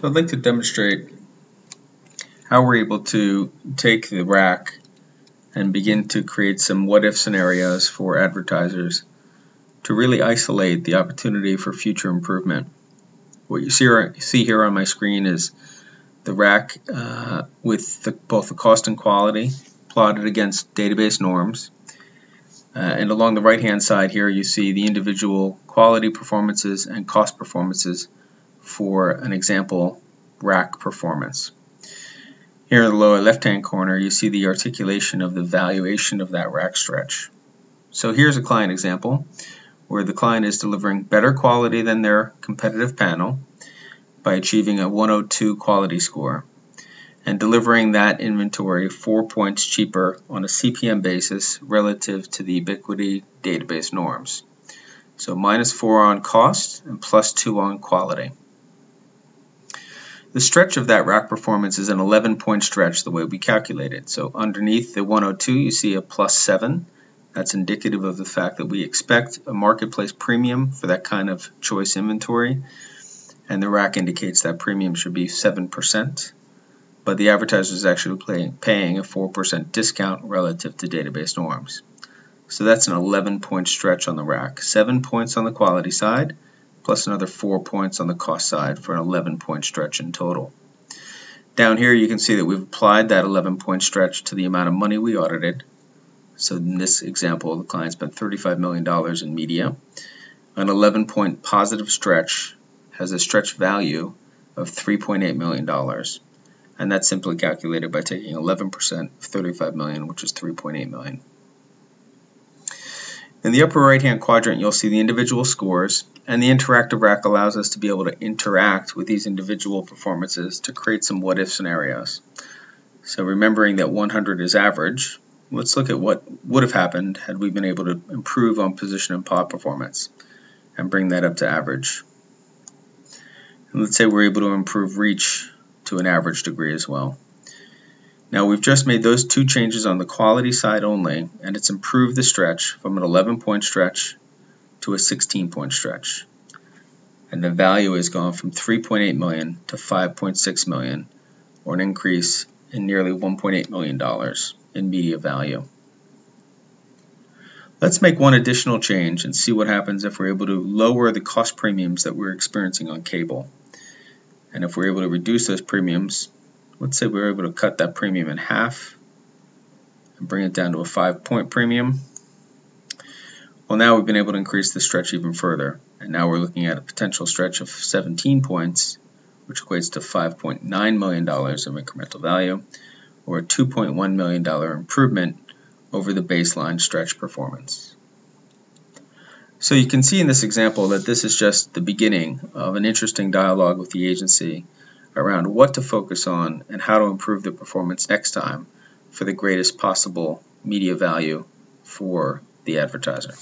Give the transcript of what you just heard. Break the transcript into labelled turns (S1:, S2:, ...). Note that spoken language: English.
S1: So I'd like to demonstrate how we're able to take the rack and begin to create some what-if scenarios for advertisers to really isolate the opportunity for future improvement. What you see here on my screen is the rack with both the cost and quality plotted against database norms. And along the right-hand side here, you see the individual quality performances and cost performances for an example rack performance. Here in the lower left-hand corner, you see the articulation of the valuation of that rack stretch. So here's a client example where the client is delivering better quality than their competitive panel by achieving a 102 quality score and delivering that inventory 4 points cheaper on a CPM basis relative to the Ebiquity database norms. So -4 on cost and +2 on quality. The stretch of that rack performance is an 11-point stretch the way we calculate it. So underneath the 102 you see a +7. That's indicative of the fact that we expect a marketplace premium for that kind of choice inventory, and the rack indicates that premium should be 7%, but the advertiser is actually paying a 4% discount relative to database norms. So that's an 11-point stretch on the rack. 7 points on the quality side, plus another 4 points on the cost side for an 11-point stretch in total. Down here you can see that we've applied that 11-point stretch to the amount of money we audited. So in this example, the client spent $35 million in media. An 11-point positive stretch has a stretch value of $3.8 million. And that's simply calculated by taking 11% of 35 million, which is 3.8 million. In the upper right-hand quadrant, you'll see the individual scores, and the interactive rack allows us to be able to interact with these individual performances to create some what-if scenarios. So remembering that 100 is average, let's look at what would have happened had we been able to improve on position and pod performance and bring that up to average. And let's say we're able to improve reach to an average degree as well. Now we've just made those two changes on the quality side only, and it's improved the stretch from an 11-point stretch to a 16-point stretch. And the value has gone from 3.8 million to 5.6 million, or an increase in nearly $1.8 million in media value. Let's make one additional change and see what happens if we're able to lower the cost premiums that we're experiencing on cable. And if we're able to reduce those premiums, let's say we're able to cut that premium in half and bring it down to a 5-point premium. Well, now we've been able to increase the stretch even further, and now we're looking at a potential stretch of 17 points, which equates to $5.9 million of incremental value, or a $2.1 million improvement over the baseline stretch performance. So you can see in this example that this is just the beginning of an interesting dialogue with the agency around what to focus on and how to improve the performance next time for the greatest possible media value for the advertiser.